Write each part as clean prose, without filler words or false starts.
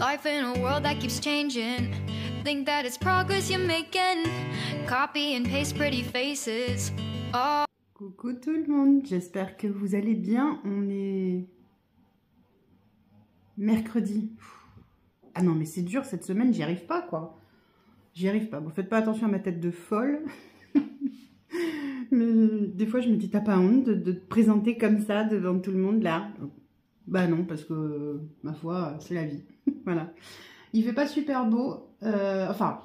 Life in a world that keeps changing. Think that it's progress you're making. Copy and paste pretty faces. Oh. Coucou tout le monde, j'espère que vous allez bien. On est mercredi. Ah non mais c'est dur cette semaine, j'y arrive pas quoi. J'y arrive pas. Bon, faites pas attention à ma tête de folle. Mais des fois je me dis t'as pas honte de te présenter comme ça devant tout le monde là? Bah non, parce que ma foi c'est la vie. Voilà. Il fait pas super beau. Enfin,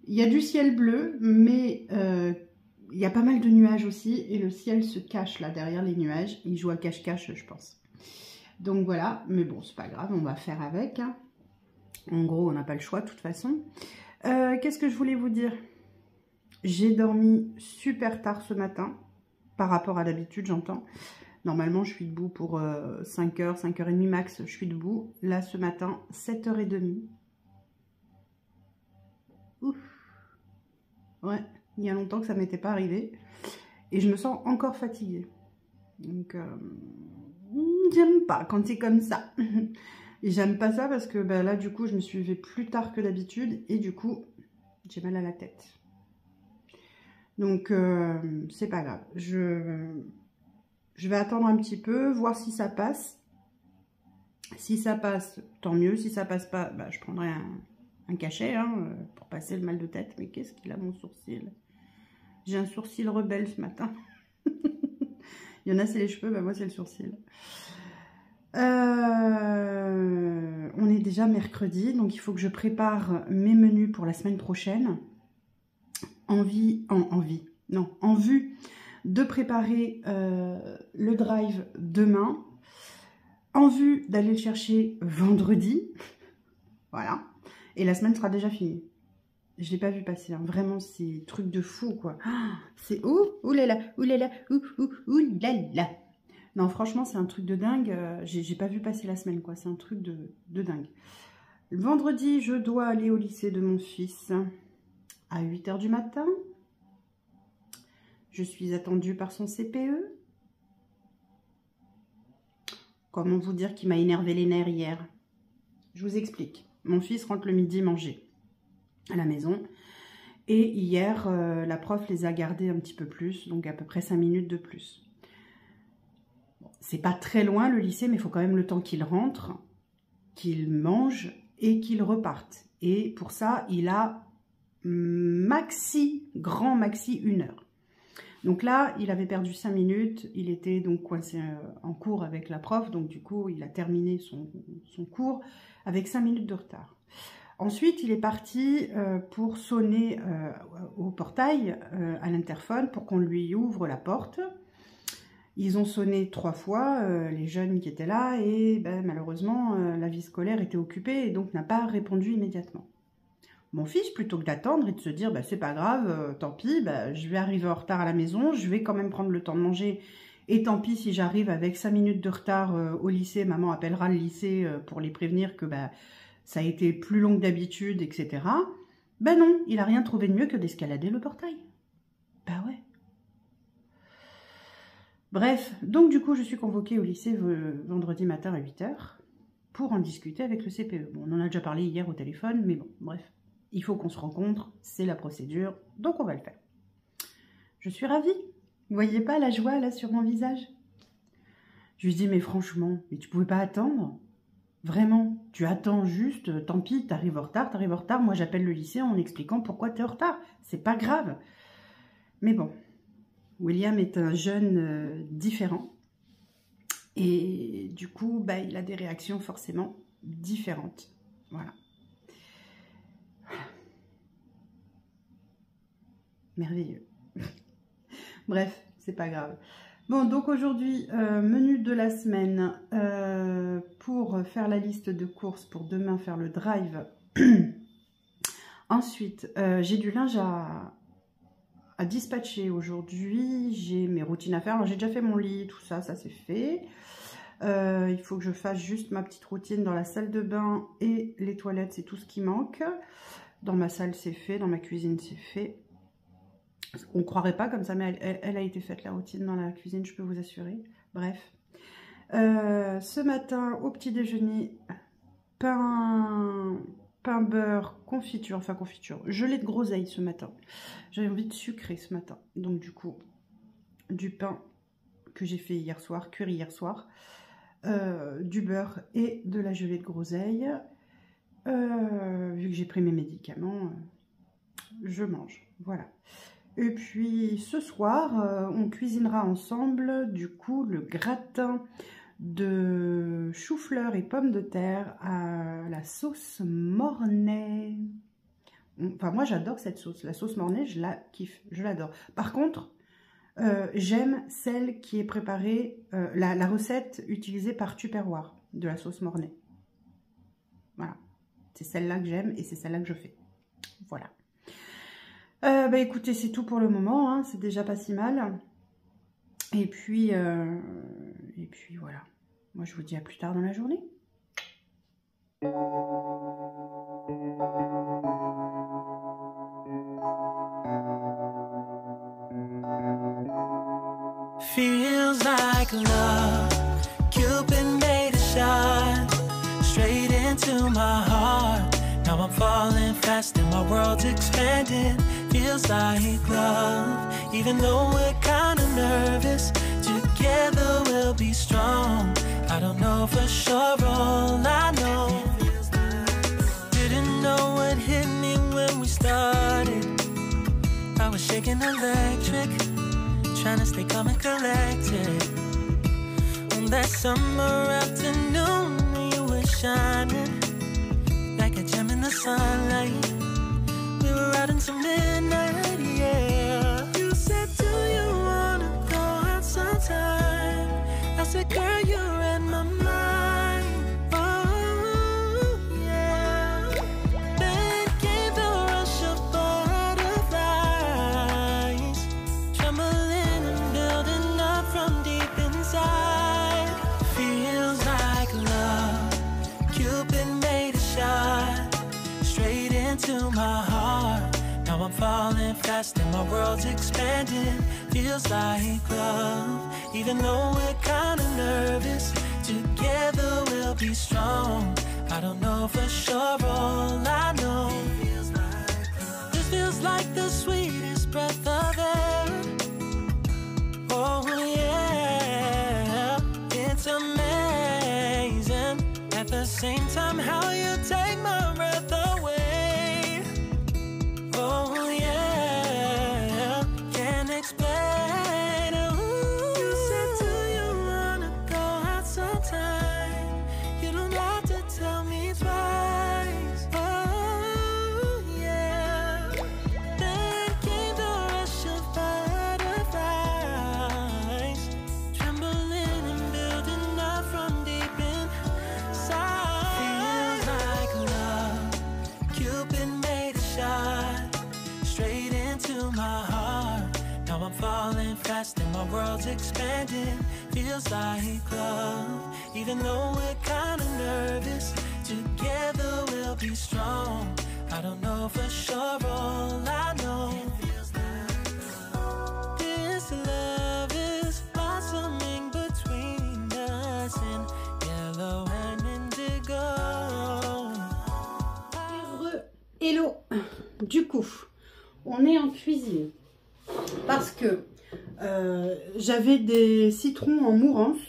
il y a du ciel bleu, mais il y a pas mal de nuages aussi. Et le ciel se cache là derrière les nuages. Il joue à cache-cache, je pense. Donc voilà, mais bon, c'est pas grave, on va faire avec. Hein. En gros, on n'a pas le choix de toute façon. Qu'est-ce que je voulais vous dire? J'ai dormi super tard ce matin, par rapport à d'habitude, j'entends. Normalement, je suis debout pour 5h, 5h30 max, je suis debout. Là, ce matin, 7h30. Ouf. Ouais, il y a longtemps que ça ne m'était pas arrivé. Et je me sens encore fatiguée. Donc, j'aime pas quand c'est comme ça. Et j'aime pas ça parce que bah, là, du coup, je me suis levée plus tard que d'habitude. Et du coup, j'ai mal à la tête. Donc, c'est pas grave. Je vais attendre un petit peu, voir si ça passe. Si ça passe, tant mieux. Si ça passe pas, bah, je prendrai un cachet hein, pour passer le mal de tête. Mais qu'est-ce qu'il a mon sourcil? J'ai un sourcil rebelle ce matin. Il y en a c'est les cheveux, bah, moi c'est le sourcil. On est déjà mercredi, donc il faut que je prépare mes menus pour la semaine prochaine. En vue de préparer le drive demain, en vue d'aller le chercher vendredi, voilà, et la semaine sera déjà finie. Je l'ai pas vu passer, hein. Vraiment c'est truc de fou quoi. Ah, c'est ouh là là, ouh là là, ouh là là. Non franchement c'est un truc de dingue, j'ai pas vu passer la semaine quoi, c'est un truc de dingue. Le vendredi je dois aller au lycée de mon fils à 8h du matin. Je suis attendue par son CPE. Comment vous dire qu'il m'a énervé les nerfs hier? Je vous explique. Mon fils rentre le midi manger à la maison. Et hier, la prof les a gardés un petit peu plus, donc à peu près 5 minutes de plus. Bon, c'est pas très loin le lycée, mais il faut quand même le temps qu'il rentre, qu'il mange et qu'il reparte. Et pour ça, il a grand maxi 1 heure. Donc là, il avait perdu 5 minutes, il était donc coincé en cours avec la prof, donc du coup, il a terminé son cours avec 5 minutes de retard. Ensuite, il est parti pour sonner au portail, à l'interphone, pour qu'on lui ouvre la porte. Ils ont sonné 3 fois, les jeunes qui étaient là, et ben, malheureusement, la vie scolaire était occupée et donc n'a pas répondu immédiatement. Mon fils, plutôt que d'attendre et de se dire bah, c'est pas grave, tant pis, bah, je vais arriver en retard à la maison, je vais quand même prendre le temps de manger et tant pis si j'arrive avec 5 minutes de retard au lycée, maman appellera le lycée pour les prévenir que bah, ça a été plus long que d'habitude, etc. Ben non, il n'a rien trouvé de mieux que d'escalader le portail. Bah ouais. Bref, donc du coup je suis convoquée au lycée vendredi matin à 8h pour en discuter avec le CPE. Bon, on en a déjà parlé hier au téléphone, mais bon, bref. Il faut qu'on se rencontre, c'est la procédure, donc on va le faire. Je suis ravie. Vous voyez pas la joie là sur mon visage? Je lui dis, mais franchement, mais tu pouvais pas attendre? Vraiment, tu attends juste, tant pis, t'arrives en retard. Moi j'appelle le lycée en expliquant pourquoi t'es en retard. C'est pas grave. Mais bon, William est un jeune différent. Et du coup, bah, il a des réactions forcément différentes. Voilà. Merveilleux. Bref, c'est pas grave. Bon, donc aujourd'hui, menu de la semaine pour faire la liste de courses pour demain faire le drive. Ensuite, j'ai du linge à dispatcher aujourd'hui. J'ai mes routines à faire. Alors, j'ai déjà fait mon lit, tout ça, ça c'est fait. Il faut que je fasse juste ma petite routine dans la salle de bain et les toilettes, c'est tout ce qui manque. Dans ma salle, c'est fait. Dans ma cuisine, c'est fait. On ne croirait pas comme ça, mais elle a été faite la routine dans la cuisine, je peux vous assurer. Bref. Ce matin, au petit déjeuner, pain pain beurre, confiture, enfin confiture, gelée de groseille ce matin. J'avais envie de sucrer ce matin. Donc du coup, du pain que j'ai fait hier soir, cuire hier soir, du beurre et de la gelée de groseille. Vu que j'ai pris mes médicaments, je mange. Voilà. Et puis ce soir, on cuisinera ensemble du coup le gratin de chou-fleur et pommes de terre à la sauce Mornay. Enfin, moi j'adore cette sauce. La sauce Mornay, je la kiffe, je l'adore. Par contre, j'aime celle qui est préparée, la recette utilisée par Tupperware de la sauce Mornay. Voilà. C'est celle-là que j'aime et c'est celle-là que je fais. Voilà. Bah écoutez, c'est tout pour le moment, hein, c'est déjà pas si mal. Et puis voilà. Moi, je vous dis à plus tard dans la journée. Feels like love. Cupid made a shot straight into my heart. Now I'm falling fast and my world's expanding. Feels like love. Even though we're kinda nervous, together we'll be strong. I don't know for sure, all I know. Didn't know what hit me when we started. I was shaking electric, trying to stay calm and collected. On that summer afternoon, you were shining like a gem in the sunlight. We were out until midnight, yeah. You said, do you wanna go out sometime? I said, girl, you're in my mind. Oh, yeah. Then came the rush of butterflies, trembling and building up from deep inside. Feels like love. Cupid made a shot straight into my heart. Now I'm falling fast and my world's expanding. Feels like love. Even though we're kinda nervous, together we'll be strong. I don't know for sure, all I know. This feels like the sweetest breath of air. Oh yeah, it's amazing. At the same time, how you take my breath away. Oh yeah, can't explain. Ooh. You said, do you wanna go out sometime? You don't have to tell me twice. Oh yeah. Then came the rush of butterflies, trembling and building up from deep inside. Feels like love. Cupid made a shot straight into my heart. Now I'm falling fast and my world's expanding. Feels like love. Even though we're kinda nervous, together we'll be strong. I don't know for sure, all I know. This love is blossoming between us in yellow and indigo. Hello. Du coup, on est en cuisine parce que j'avais des citrons en mourance.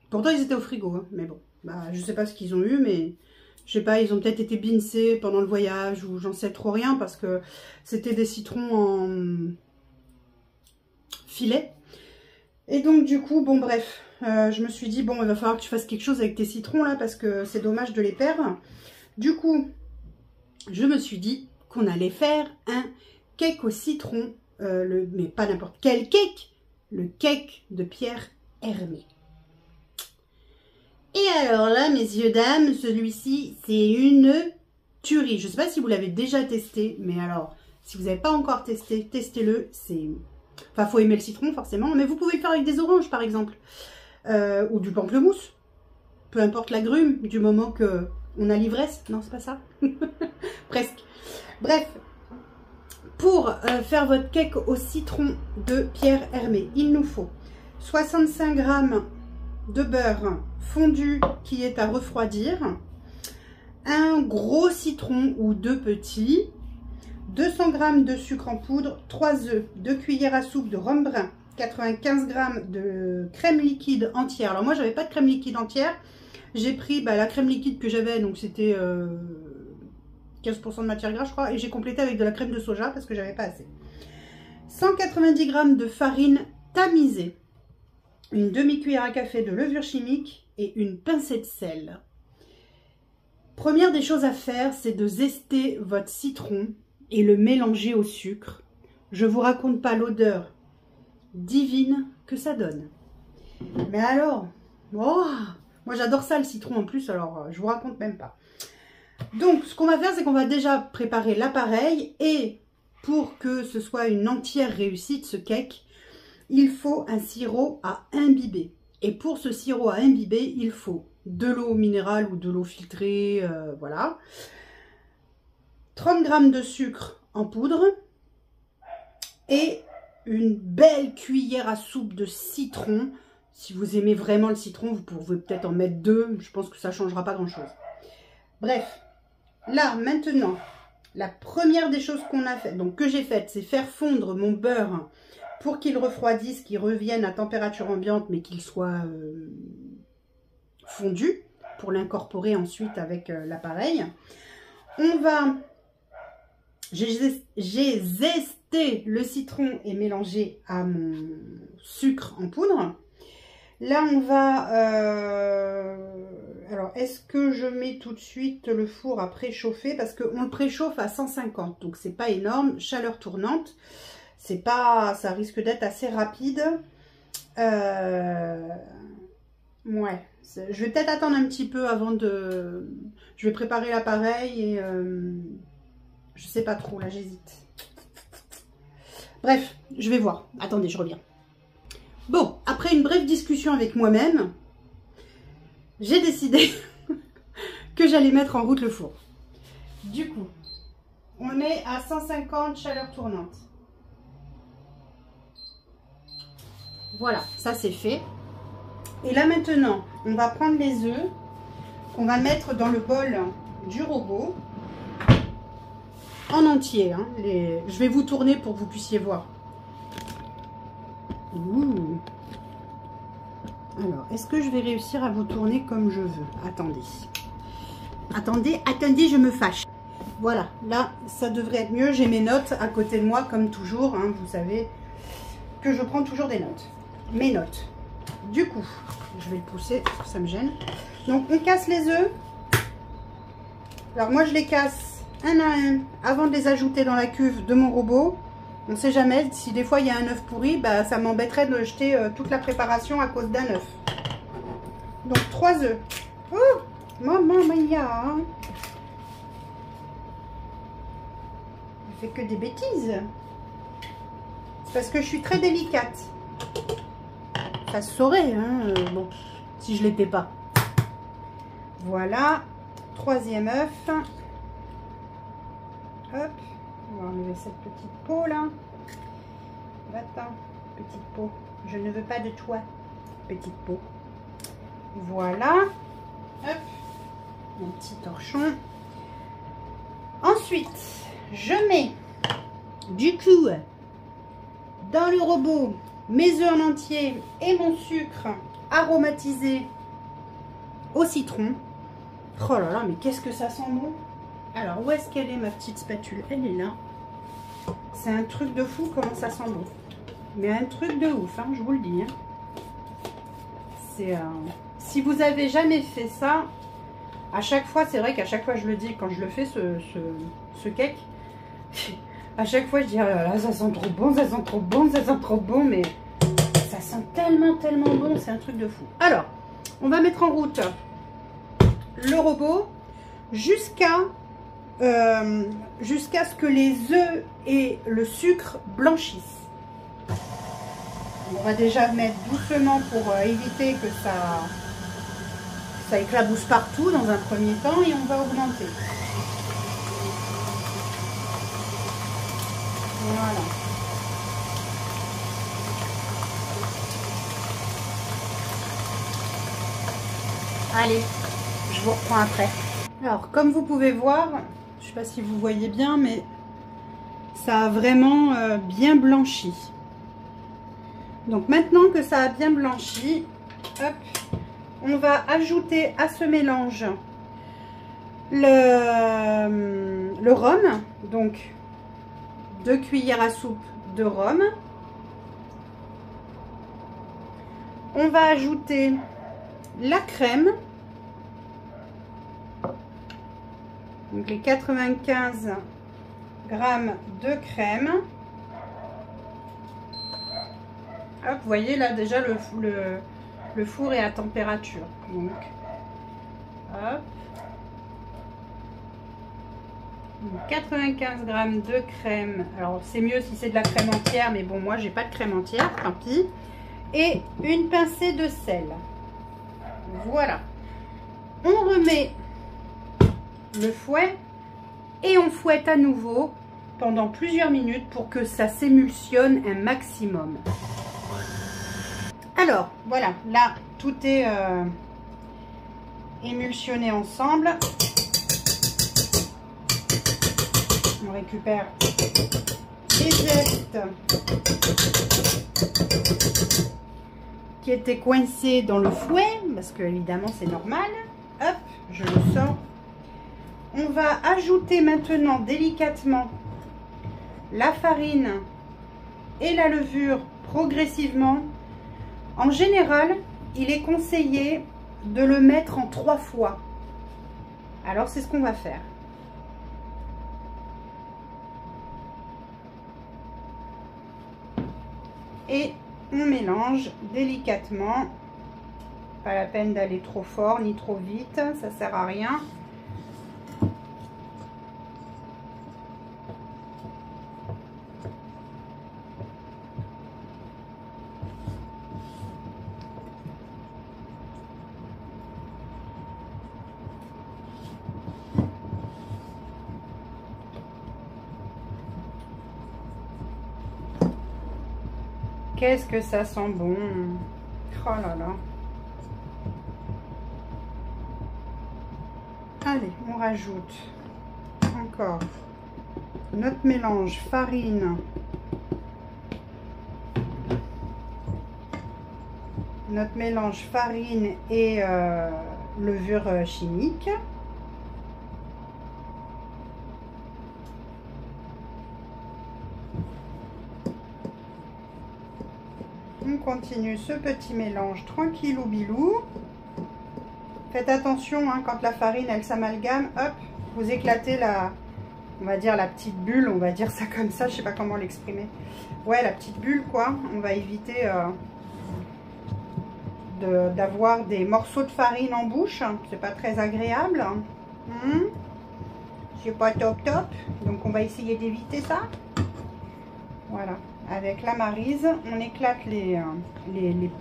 Pourtant ils étaient au frigo, hein, mais bon, bah, je sais pas ce qu'ils ont eu, mais je sais pas, ils ont peut-être été bincés pendant le voyage ou j'en sais trop rien parce que c'était des citrons en filet. Et donc du coup, bon bref, je me suis dit, bon, il va falloir que tu fasses quelque chose avec tes citrons là parce que c'est dommage de les perdre. Du coup, je me suis dit qu'on allait faire un cake au citron, mais pas n'importe quel cake, le cake de Pierre Hermé. Et alors là, messieurs, dames, celui-ci, c'est une tuerie. Je ne sais pas si vous l'avez déjà testé, mais alors, si vous n'avez pas encore testé, testez-le. C'est... Enfin, faut aimer le citron, forcément, mais vous pouvez le faire avec des oranges, par exemple, ou du pamplemousse. Peu importe l'agrume, du moment que on a l'ivresse. Non, c'est pas ça. Presque. Bref, pour faire votre cake au citron de Pierre Hermé, il nous faut 65 g de beurre fondu qui est à refroidir, un gros citron ou 2 petits, 200 g de sucre en poudre, 3 œufs, 2 cuillères à soupe de rhum brun, 95 g de crème liquide entière. Alors moi, j'avais pas de crème liquide entière. J'ai pris la crème liquide que j'avais, donc c'était 15% de matière grasse, je crois, et j'ai complété avec de la crème de soja parce que j'avais pas assez. 190 g de farine tamisée, une demi-cuillère à café de levure chimique et une pincée de sel. Première des choses à faire, c'est de zester votre citron et le mélanger au sucre. Je vous raconte pas l'odeur divine que ça donne. Mais alors, oh, moi j'adore ça le citron en plus, alors je vous raconte même pas. Donc ce qu'on va faire, c'est qu'on va déjà préparer l'appareil, et pour que ce soit une entière réussite, ce cake, il faut un sirop à imbiber. Et pour ce sirop à imbiber, il faut de l'eau minérale ou de l'eau filtrée, voilà. 30 g de sucre en poudre et une belle cuillère à soupe de citron. Si vous aimez vraiment le citron, vous pouvez peut-être en mettre 2. Je pense que ça ne changera pas grand-chose. Bref, là, maintenant, la première des choses qu'on a fait, donc que j'ai faite, c'est faire fondre mon beurre pour qu'il refroidisse, qu'il revienne à température ambiante, mais qu'il soit fondu, pour l'incorporer ensuite avec l'appareil. J'ai zesté le citron et mélangé à mon sucre en poudre. Là, on va... alors, est-ce que je mets tout de suite le four à préchauffer? Parce qu'on le préchauffe à 150, donc c'est pas énorme. Chaleur tournante, c'est pas... ça risque d'être assez rapide. Ouais, je vais peut-être attendre un petit peu avant de... Je vais préparer l'appareil et... je sais pas trop, là j'hésite. Bref, je vais voir. Attendez, je reviens. Bon, après une brève discussion avec moi-même, j'ai décidé que j'allais mettre en route le four. Du coup, on le met à 150 chaleur tournante. Voilà, ça c'est fait. Et là maintenant, on va prendre les œufs qu'on va mettre dans le bol du robot. En entier, hein, je vais vous tourner pour que vous puissiez voir. Ouh. Alors, est-ce que je vais réussir à vous tourner comme je veux? Attendez. Attendez, je me fâche. Voilà, là, ça devrait être mieux. J'ai mes notes à côté de moi, comme toujours. Hein, vous savez que je prends toujours des notes. Mes notes. Du coup, je vais le pousser, parce que ça me gêne. Donc, on casse les œufs. Alors, moi, je les casse un à un avant de les ajouter dans la cuve de mon robot. On ne sait jamais, si des fois il y a un œuf pourri, bah, ça m'embêterait de jeter toute la préparation à cause d'un œuf. Donc 3 œufs. Oh, maman mia. Je fais que des bêtises. C'est parce que je suis très délicate. Ça se saurait, hein, bon, si je l'étais pas. Voilà, 3e œuf. Hop, on va enlever cette petite peau là. Va-t'en, petite peau. Je ne veux pas de toi, petite peau. Voilà. Hop, mon petit torchon. Ensuite, je mets du coup dans le robot mes œufs en entier et mon sucre aromatisé au citron. Oh là là, mais qu'est-ce que ça sent bon! Alors, où est-ce qu'elle est, ma petite spatule? Elle est là. C'est un truc de fou comment ça sent bon. Mais un truc de ouf, hein, je vous le dis. Hein. C'est si vous avez jamais fait ça, à chaque fois, c'est vrai qu'à chaque fois je le dis, quand je le fais, ce cake, à chaque fois je dis, oh là là, ça sent trop bon, ça sent trop bon, ça sent trop bon, mais ça sent tellement, tellement bon, c'est un truc de fou. Alors, on va mettre en route le robot jusqu'à ce que les œufs et le sucre blanchissent. On va déjà mettre doucement pour éviter que ça éclabousse partout dans un premier temps, et on va augmenter. Voilà. Allez, je vous reprends après. Alors, comme vous pouvez voir, je ne sais pas si vous voyez bien, mais ça a vraiment bien blanchi. Donc maintenant que ça a bien blanchi, hop, on va ajouter à ce mélange le rhum, donc 2 cuillères à soupe de rhum. On va ajouter la crème, donc les 95 grammes de crème. Hop, vous voyez là déjà le four est à température. Donc, hop. 95 grammes de crème. Alors c'est mieux si c'est de la crème entière, mais bon, moi j'ai pas de crème entière, tant pis. Et une pincée de sel. Voilà. On remet le fouet et on fouette à nouveau pendant plusieurs minutes pour que ça s'émulsionne un maximum. Alors voilà, là tout est émulsionné ensemble. On récupère les zestes qui étaient coincés dans le fouet, parce que évidemment c'est normal. Hop, je le sors. On va ajouter maintenant délicatement la farine et la levure progressivement. En général, il est conseillé de le mettre en 3 fois. Alors c'est ce qu'on va faire. Et on mélange délicatement. Pas la peine d'aller trop fort ni trop vite, ça sert à rien. Qu'est-ce que ça sent bon! Oh là là! Allez, on rajoute encore notre mélange farine, et levure chimique. On continue ce petit mélange tranquillou bilou. Faites attention hein, quand la farine elle s'amalgame, hop, vous éclatez on va dire la petite bulle, on va dire ça comme ça, je sais pas comment l'exprimer. Ouais, la petite bulle quoi. On va éviter d'avoir des morceaux de farine en bouche, c'est pas très agréable. C'est pas top. Donc on va essayer d'éviter ça. Voilà. Avec la maryse, on éclate les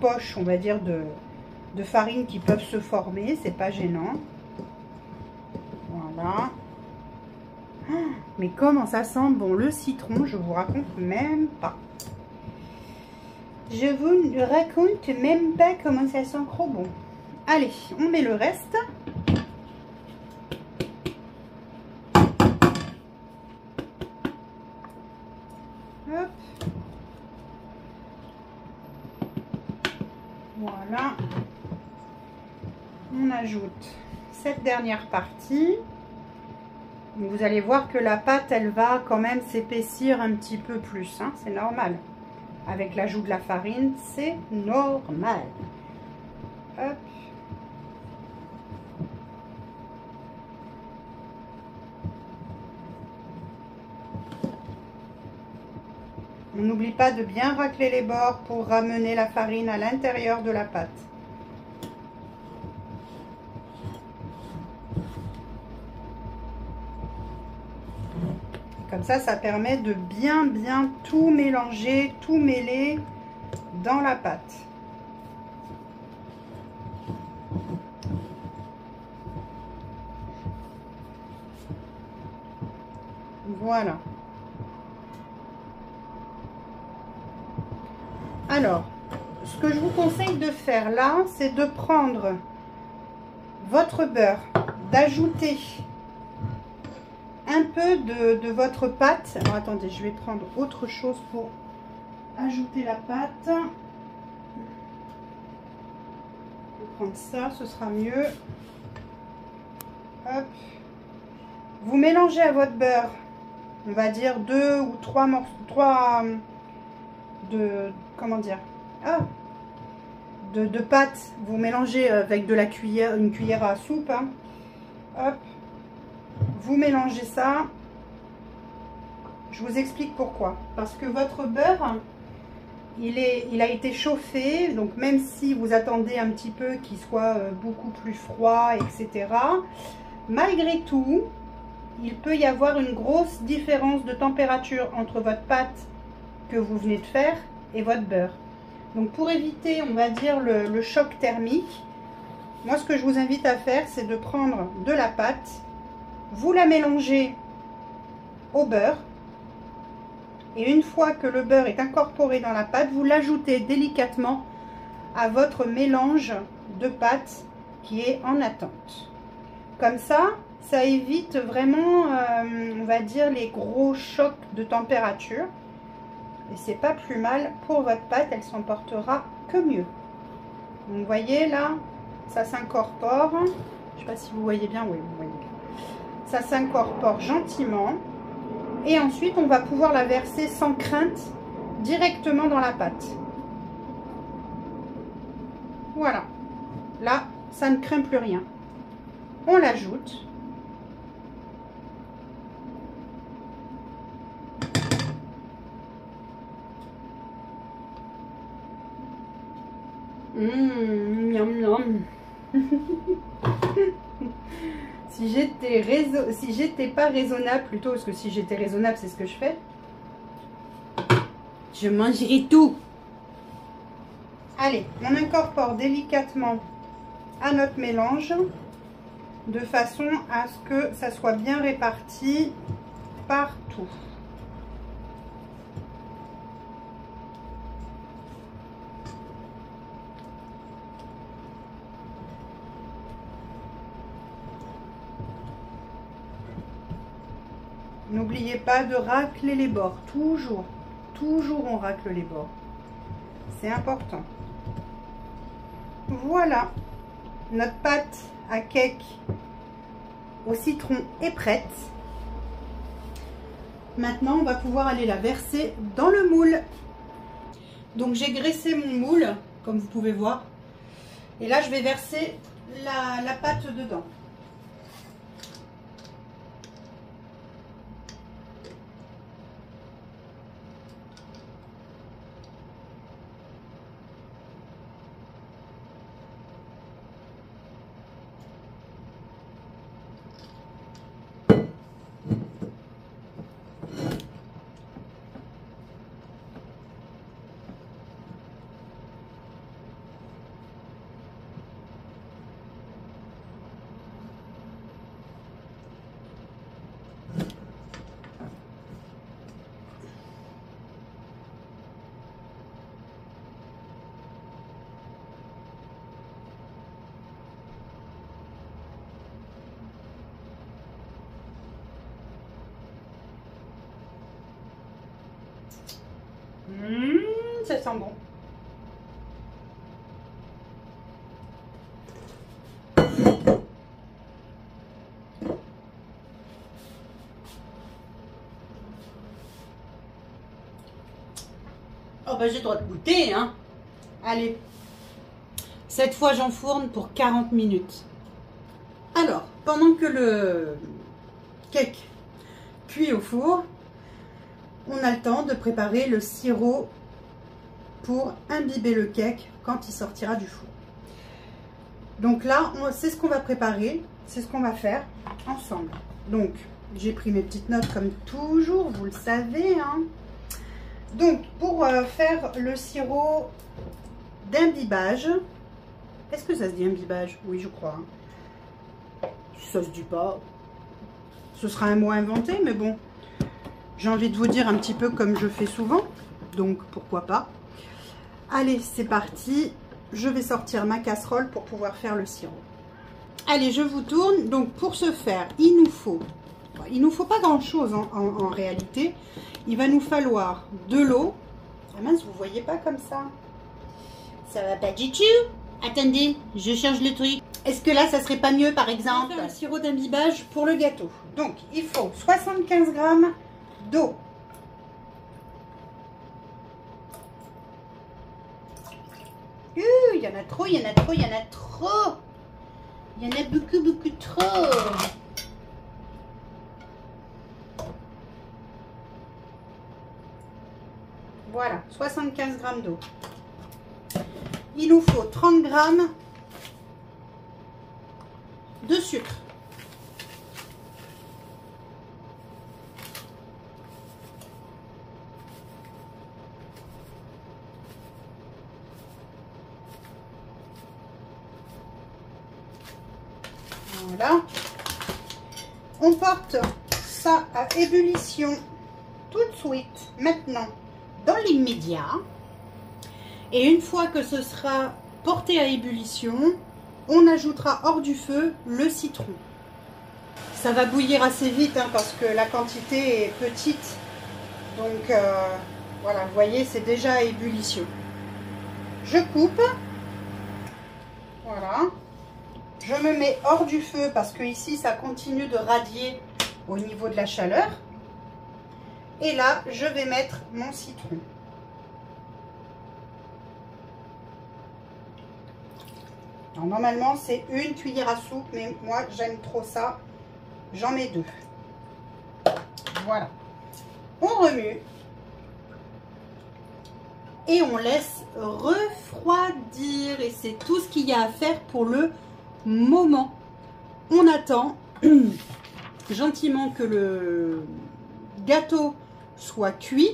poches, on va dire, de farine qui peuvent se former. C'est pas gênant. Voilà. Mais comment ça sent bon le citron, je vous raconte même pas. Je vous raconte même pas comment ça sent trop bon. Allez, on met le reste. Hop. Voilà. On ajoute cette dernière partie. Vous allez voir que la pâte, elle va quand même s'épaissir un petit peu plus. Hein, c'est normal. Avec l'ajout de la farine, c'est normal. Hop. On n'oublie pas de bien racler les bords pour ramener la farine à l'intérieur de la pâte. Comme ça, ça permet de bien tout mélanger, tout mêler dans la pâte. Voilà. Alors, ce que je vous conseille de faire là, c'est de prendre votre beurre d'ajouter un peu de votre pâte. Alors attendez, je vais prendre autre chose pour ajouter la pâte. Je vais prendre ça, ce sera mieux. Hop. Vous mélangez à votre beurre, on va dire 2 ou 3 morceaux, 3 de, comment dire, de pâte. Vous mélangez avec de la cuillère, une cuillère à soupe, hein. Hop, vous mélangez ça. Je vous explique pourquoi. Parce que votre beurre, il a été chauffé, donc même si vous attendez un petit peu qu'il soit beaucoup plus froid, etc., malgré tout, il peut y avoir une grosse différence de température entre votre pâte que vous venez de faire et votre beurre. Donc pour éviter, on va dire, le choc thermique, moi ce que je vous invite à faire, c'est de prendre de la pâte, vous la mélangez au beurre, et une fois que le beurre est incorporé dans la pâte, vous l'ajoutez délicatement à votre mélange de pâte qui est en attente. Comme ça, ça évite vraiment, on va dire, les gros chocs de température. Et c'est pas plus mal pour votre pâte, elle s'en portera que mieux. Donc vous voyez là, ça s'incorpore. Je sais pas si vous voyez bien, oui, vous voyez bien. Ça s'incorpore gentiment. Et ensuite, on va pouvoir la verser sans crainte directement dans la pâte. Voilà. Là, ça ne craint plus rien. On l'ajoute. Miam miam. Si j'étais pas raisonnable plutôt, parce que si j'étais raisonnable, c'est ce que je fais, je mangerais tout. Allez, on incorpore délicatement à notre mélange de façon à ce que ça soit bien réparti partout. N'oubliez pas de racler les bords, toujours on racle les bords. C'est important. Voilà, notre pâte à cake au citron est prête. Maintenant, on va pouvoir aller la verser dans le moule. Donc j'ai graissé mon moule, comme vous pouvez voir. Et là, je vais verser la pâte dedans. Ça sent bon. Oh bah j'ai le droit de goûter, hein. Allez. Cette fois j'enfourne pour 40 minutes. Alors, pendant que le cake cuit au four, on a le temps de préparer le sirop pour imbiber le cake quand il sortira du four. Donc là, c'est ce qu'on va préparer, c'est ce qu'on va faire ensemble. Donc, j'ai pris mes petites notes comme toujours, vous le savez, hein. Donc, pour faire le sirop d'imbibage, est-ce que ça se dit imbibage? Oui, je crois. Hein. Si ça se dit pas, ce sera un mot inventé, mais bon, j'ai envie de vous dire un petit peu comme je fais souvent, donc pourquoi pas. Allez, c'est parti. Je vais sortir ma casserole pour pouvoir faire le sirop. Allez, je vous tourne. Donc, pour ce faire, il nous faut pas grand-chose en réalité. Il va nous falloir de l'eau. Ah mince, vous voyez pas comme ça. Ça va pas du tout. Attendez, je change le truc. Est-ce que là, ça serait pas mieux, par exemple? On va faire le sirop d'imbibage pour le gâteau. Donc, il faut 75 g d'eau. Il y en a trop, il y en a trop, il y en a trop. Il y en a beaucoup, beaucoup trop. Voilà, 75 g d'eau. Il nous faut 30 g de sucre. Voilà. On porte ça à ébullition tout de suite, maintenant, dans l'immédiat. Et une fois que ce sera porté à ébullition, on ajoutera hors du feu le citron. Ça va bouillir assez vite hein, parce que la quantité est petite. Donc voilà, vous voyez, c'est déjà à ébullition. Je coupe. Voilà. Je me mets hors du feu parce que ici, ça continue de radier au niveau de la chaleur. Et là, je vais mettre mon citron. Alors, normalement, c'est une cuillère à soupe, mais moi, j'aime trop ça. J'en mets 2. Voilà. On remue. Et on laisse refroidir. Et c'est tout ce qu'il y a à faire pour le moment. On attend gentiment que le gâteau soit cuit.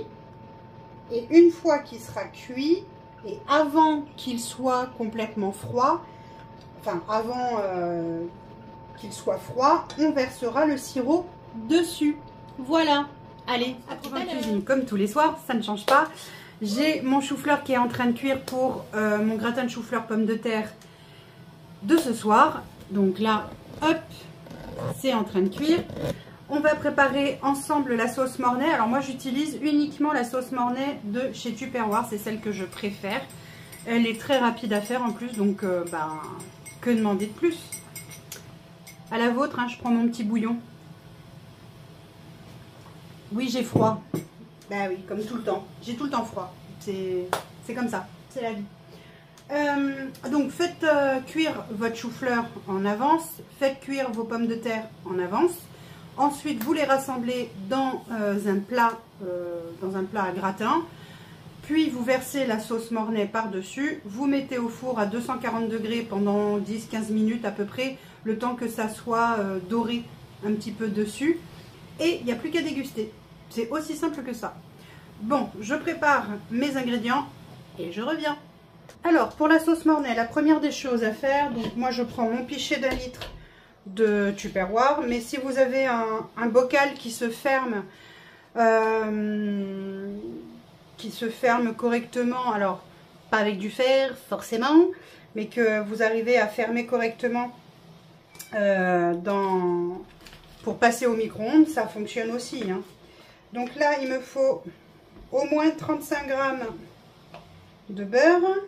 Et une fois qu'il sera cuit, et avant qu'il soit complètement froid, enfin avant qu'il soit froid, on versera le sirop dessus. Voilà. Allez, à tout à l'heure. Cuisine comme tous les soirs, ça ne change pas. J'ai mon chou-fleur qui est en train de cuire pour mon gratin de chou-fleur pommes de terre de ce soir. Donc là, hop, c'est en train de cuire. On va préparer ensemble la sauce Mornay. Alors moi, j'utilise uniquement la sauce Mornay de chez Tupperware. C'est celle que je préfère. Elle est très rapide à faire en plus, donc que demander de plus? À la vôtre, hein, je prends mon petit bouillon. Oui, j'ai froid. Bah oui, comme tout le temps. J'ai tout le temps froid. C'est comme ça. C'est la vie. Donc, faites cuire votre chou-fleur en avance. Faites cuire vos pommes de terre en avance. Ensuite, vous les rassemblez dans un plat à gratin. Puis, vous versez la sauce Mornay par-dessus. Vous mettez au four à 240 degrés pendant 10-15 minutes à peu près. Le temps que ça soit doré un petit peu dessus. Et il n'y a plus qu'à déguster. C'est aussi simple que ça. Bon, je prépare mes ingrédients et je reviens. Alors, pour la sauce Mornay, la première des choses à faire, donc moi je prends mon pichet d'1 litre de Tupperware, mais si vous avez un bocal qui se ferme correctement, alors pas avec du fer forcément, mais que vous arrivez à fermer correctement pour passer au micro-ondes, ça fonctionne aussi, hein. Donc là, il me faut au moins 35 g de beurre.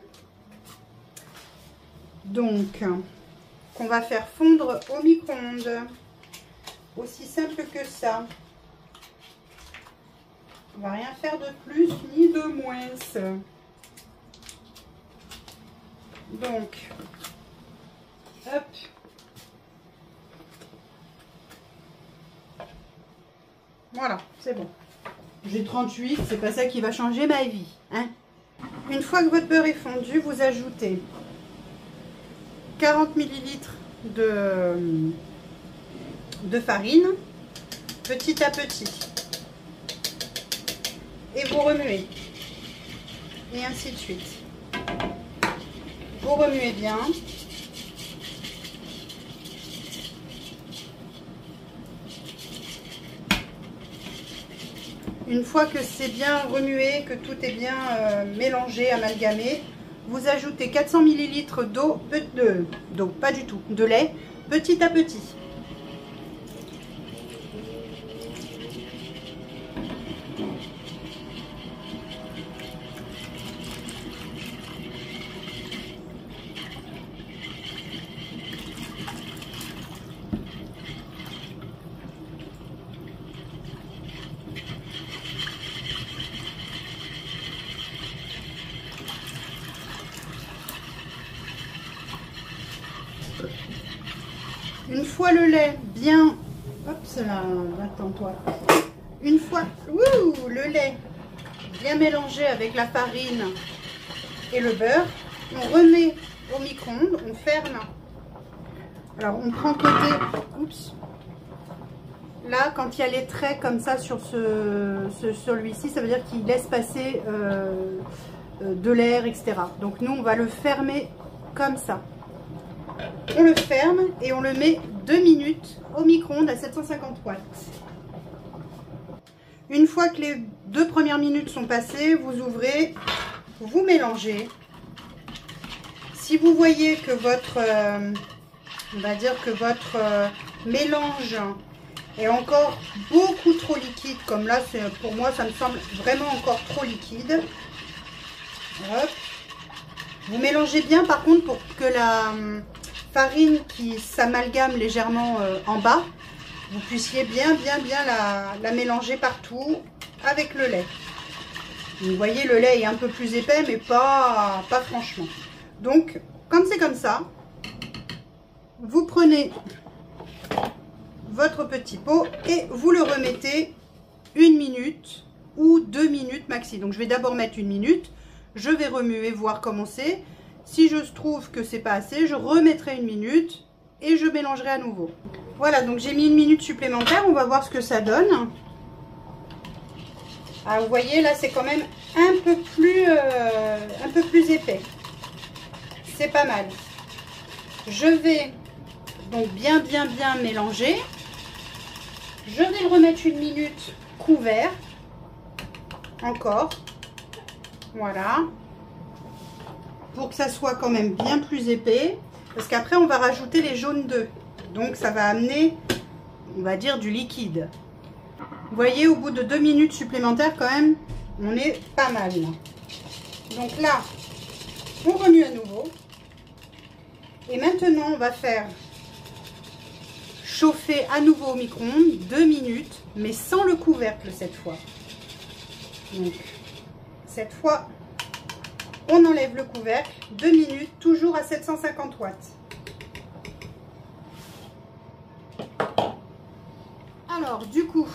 Donc, qu'on va faire fondre au micro-ondes. Aussi simple que ça. On va rien faire de plus ni de moins. Donc, hop. Voilà, c'est bon. J'ai 38, c'est pas ça qui va changer ma vie, hein. Une fois que votre beurre est fondu, vous ajoutez 40 ml de farine, petit à petit. Et vous remuez. Et ainsi de suite. Vous remuez bien. Une fois que c'est bien remué, que tout est bien mélangé, amalgamé, vous ajoutez 400 ml d'eau, pas du tout, de lait. petit à petit. Une fois le lait bien... Hop, cela, attends-toi. Une fois le lait bien mélangé avec la farine et le beurre, on remet au micro-ondes, on ferme. Alors, on prend côté... Oups. Là, quand il y a les traits comme ça sur celui-ci, ça veut dire qu'il laisse passer de l'air, etc. Donc, nous, on va le fermer comme ça. On le ferme et on le met 2 minutes au micro-ondes à 750 watts. Une fois que les 2 premières minutes sont passées, vous ouvrez, vous mélangez. Si vous voyez que votre, on va dire que votre mélange est encore beaucoup trop liquide, comme là, pour moi, ça me semble vraiment encore trop liquide. Hop. Vous mélangez bien, par contre, pour que la farine qui s'amalgame légèrement en bas, vous puissiez bien la mélanger partout avec le lait. Vous voyez, le lait est un peu plus épais, mais pas franchement. Donc, comme c'est comme ça, vous prenez votre petit pot et vous le remettez 1 minute ou 2 minutes maxi. Donc, je vais d'abord mettre 1 minute. Je vais remuer, voir comment c'est. Si je trouve que c'est pas assez, je remettrai 1 minute et je mélangerai à nouveau. Voilà, donc j'ai mis 1 minute supplémentaire. On va voir ce que ça donne. Ah, vous voyez, là, c'est quand même un peu plus épais. C'est pas mal. Je vais donc bien mélanger. Je vais le remettre 1 minute couvert. Encore. Voilà. Pour que ça soit quand même bien plus épais. Parce qu'après, on va rajouter les jaunes d'œufs. Donc, ça va amener, on va dire, du liquide. Vous voyez, au bout de 2 minutes supplémentaires, quand même, on est pas mal. Donc là, on remue à nouveau. Et maintenant, on va faire chauffer à nouveau au micro-ondes 2 minutes, mais sans le couvercle cette fois. Donc, cette fois, on enlève le couvercle, 2 minutes, toujours à 750 watts. Alors, du coup,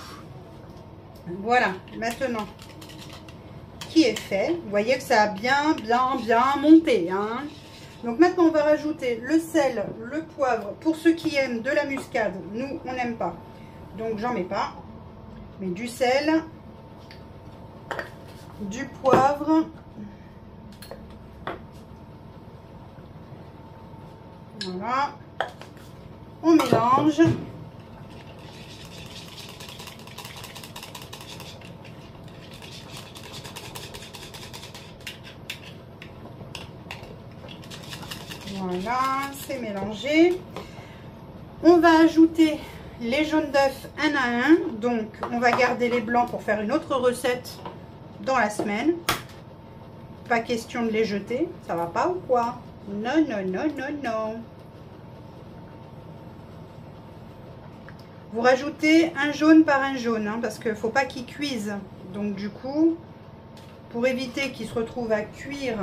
voilà, maintenant, qui est fait. Vous voyez que ça a bien monté. Hein. Donc maintenant, on va rajouter le sel, le poivre. Pour ceux qui aiment de la muscade, nous, on n'aime pas. Donc, j'en mets pas. Mais du sel, du poivre. Voilà. On mélange. Voilà, c'est mélangé. On va ajouter les jaunes d'œufs un à un. Donc, on va garder les blancs pour faire une autre recette dans la semaine. Pas question de les jeter. Ça va pas ou quoi? Non, non, non, non, non. Vous rajoutez un jaune par un jaune, hein, parce qu'il ne faut pas qu'ils cuisent. Donc, du coup, pour éviter qu'ils se retrouvent à cuire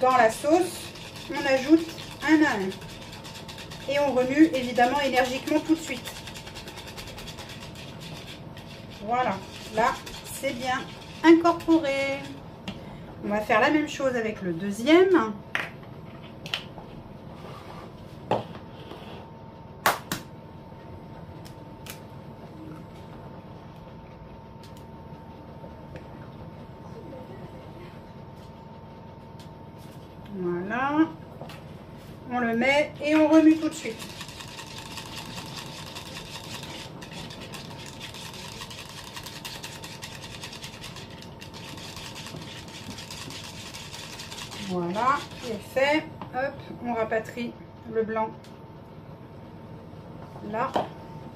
dans la sauce, on ajoute un à un. Et on remue évidemment énergiquement tout de suite. Voilà, là c'est bien incorporé. On va faire la même chose avec le deuxième. Voilà, on le met et on remue tout de suite. Voilà, c'est fait. Hop, on rapatrie le blanc Là.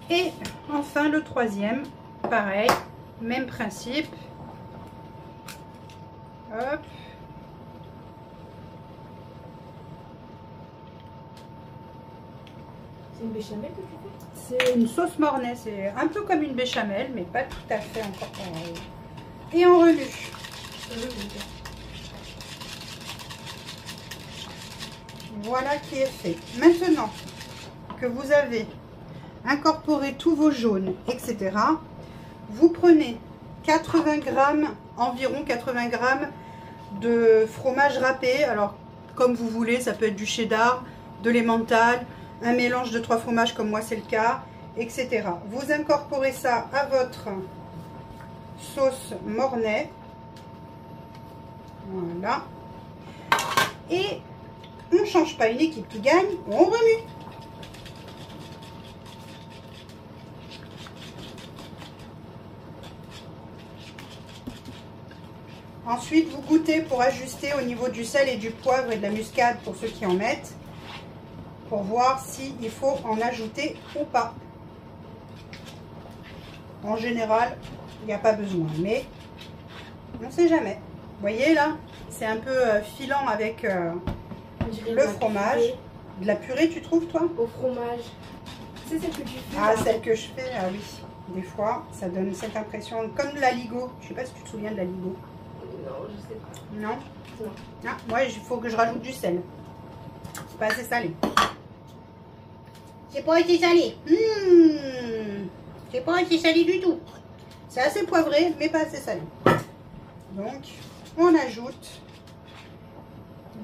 Et enfin le troisième, pareil, même principe. Hop. C'est une béchamel que tu fais? C'est une sauce mornay, c'est un peu comme une béchamel, mais pas tout à fait encore pareil. Et on remue. Voilà qui est fait. Maintenant que vous avez incorporé tous vos jaunes, etc., vous prenez 80 grammes, environ 80 grammes de fromage râpé. Alors, comme vous voulez, ça peut être du cheddar, de l'emmental, un mélange de 3 fromages comme moi c'est le cas, etc. Vous incorporez ça à votre sauce mornay. Voilà. Et on ne change pas, une équipe qui gagne, on remue. Ensuite, vous goûtez pour ajuster au niveau du sel et du poivre et de la muscade pour ceux qui en mettent, pour voir s'il faut en ajouter ou pas. En général, il n'y a pas besoin, mais on ne sait jamais. Vous voyez là, c'est un peu filant avec le fromage. De la purée, tu trouves toi? Au fromage. C'est celle que tu fais? Ah, celle que je fais, ah oui. Des fois, ça donne cette impression, comme de l'aligot. Je sais pas si tu te souviens de l'aligot. Non, je sais pas. Non? Non. Ah, moi, il faut que je rajoute du sel. C'est pas assez salé. C'est pas assez salé. C'est pas assez salé du tout. C'est assez poivré, mais pas assez salé. Donc, on ajoute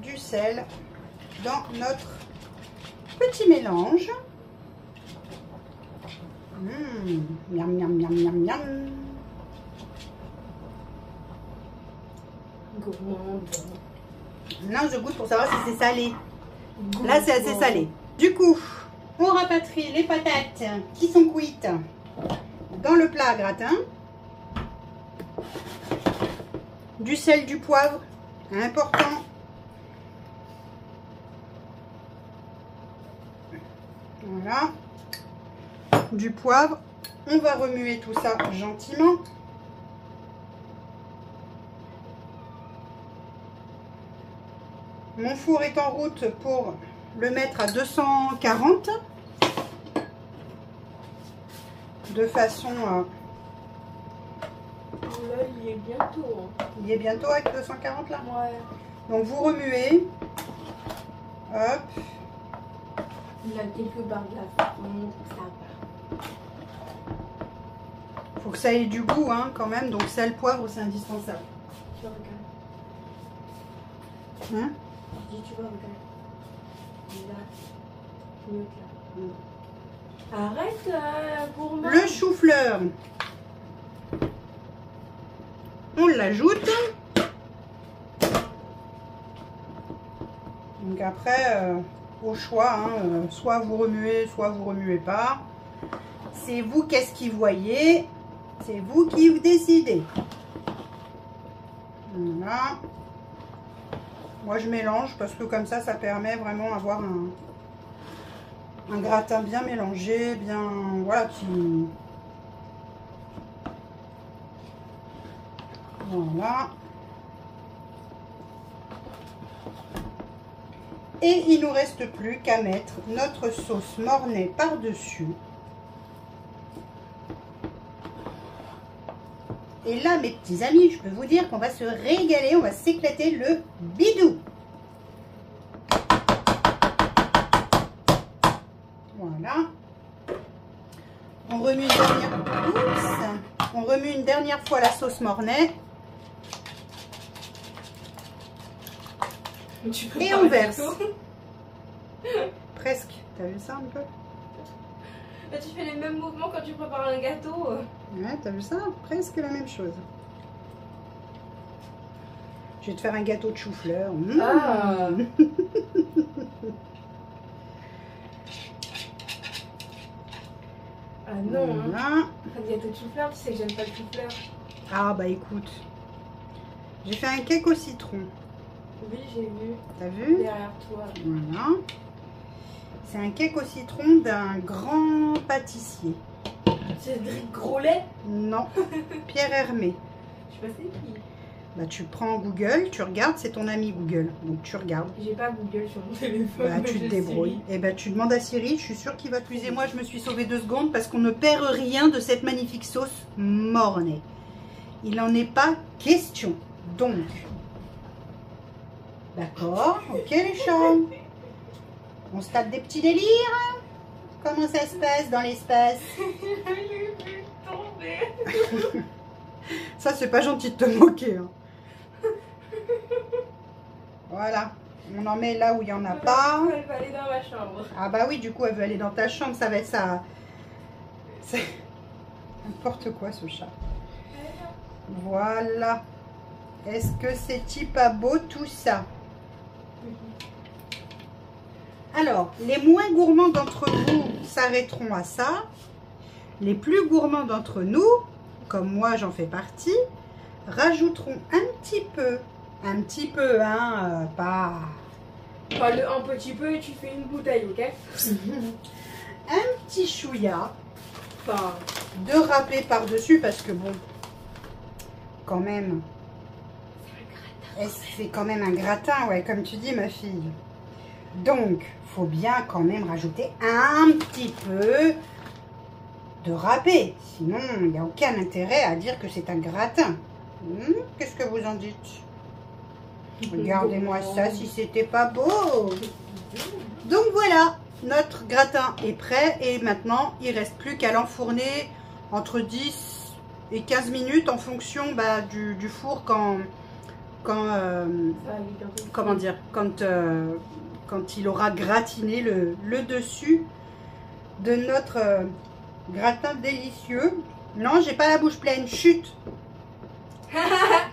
du sel dans notre petit mélange. Miam, miam, miam, miam, miam. Gourmande. Non, je goûte pour savoir si c'est salé. Là, c'est assez salé. Du coup, on rapatrie les patates qui sont cuites dans le plat à gratin. Du sel, du poivre, important. Voilà. Du poivre. On va remuer tout ça gentiment. Mon four est en route pour le mettre à 240. De façon... Là, il est bientôt. il est bientôt avec 240 là. Ouais. Donc vous remuez. Hop. Il a quelques barres de la farine, ça va. Faut que ça ait du goût hein, quand même. Donc sel, poivre, c'est indispensable. Tu vas regarder. Hein? Je dis, tu vas regarder. Là. Mieux que là. Arrête, gourmand. Le chou-fleur. On l'ajoute. Donc après, au choix, hein, soit vous remuez, soit vous remuez pas. C'est vous qu'est-ce qui voyez. C'est vous qui décidez. Voilà. Moi je mélange parce que comme ça permet vraiment d'avoir un gratin bien mélangé, bien voilà qui. Voilà. Et il nous reste plus qu'à mettre notre sauce mornay par-dessus. Et là, mes petits amis, je peux vous dire qu'on va se régaler, on va s'éclater le bidou. Voilà. On remue une dernière... Oups. On remue une dernière fois la sauce mornay. Et on verse. Presque. T'as vu ça un peu? Là, tu fais les mêmes mouvements quand tu prépares un gâteau. Ouais, t'as vu ça? Presque la même chose. Je vais te faire un gâteau de chou-fleur. Ah. Ah non, Voilà. hein. Un gâteau de chou-fleur, tu sais que j'aime pas le chou-fleur. Ah bah écoute. J'ai fait un cake au citron. Oui, j'ai vu. T'as vu? Derrière toi. Voilà. C'est un cake au citron d'un grand pâtissier. Cédric Grolet? Non, Pierre Hermé. Je sais pas c'est qui. Bah, tu prends Google, tu regardes, c'est ton ami Google. Donc tu regardes. J'ai pas Google sur mon téléphone. Bah, tu te débrouilles. Et bah, tu demandes à Siri, je suis sûre qu'il va te... Excusez-moi, je me suis sauvée 2 secondes parce qu'on ne perd rien de cette magnifique sauce mornay. Il n'en est pas question. Donc, d'accord, ok les chats. On se tape des petits délires. Comment ça se passe dans l'espace? Ça, c'est pas gentil de te moquer. Hein. Voilà. On en met là où il n'y en a pas. Elle va aller dans ma chambre. Ah bah oui, du coup, elle veut aller dans ta chambre. Ça va être ça. C'est n'importe quoi, ce chat. Voilà. Est-ce que c'est pas beau tout ça? Alors, les moins gourmands d'entre vous s'arrêteront à ça. Les plus gourmands d'entre nous, comme moi j'en fais partie, rajouteront un petit peu, hein, pas... Enfin, un petit peu et tu fais une bouteille, ok? Un petit chouïa Enfin, de râpé par-dessus, parce que bon, quand même, c'est quand même un gratin, ouais, comme tu dis ma fille. Donc, faut bien quand même rajouter un petit peu de râpé. Sinon, il n'y a aucun intérêt à dire que c'est un gratin. Qu'est-ce que vous en dites? Regardez-moi ça si c'était pas beau. Donc voilà, notre gratin est prêt. Et maintenant, il ne reste plus qu'à l'enfourner entre 10 et 15 minutes en fonction du four comment dire, quand il aura gratiné le dessus de notre gratin délicieux. Non, j'ai pas la bouche pleine, chut.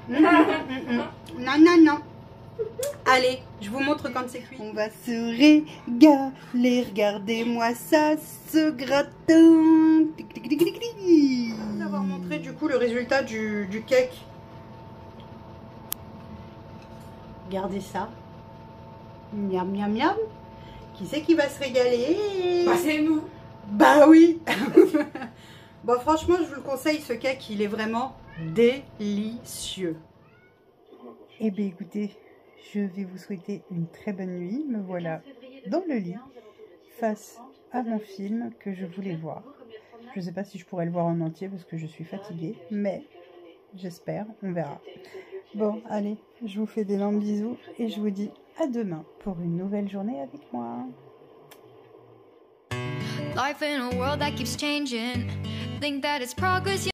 Non, non, non. Allez, je vous montre quand c'est cuit. On va se régaler, regardez-moi ça, ce gratin. On va vous montrer du coup le résultat du cake. Regardez ça. Miam, miam, miam. Qui c'est qui va se régaler? bah, c'est nous. Bah oui. Bon, franchement, je vous le conseille, ce cake, il est vraiment délicieux. Eh bien, écoutez, je vais vous souhaiter une très bonne nuit. Me voilà dans le lit, face à mon film que je voulais voir. Je ne sais pas si je pourrais le voir en entier parce que je suis fatiguée, mais j'espère, on verra. Bon, allez, je vous fais d'énormes bisous et je vous dis à demain pour une nouvelle journée avec moi. Life in a world that keeps changing. Think that it's progress.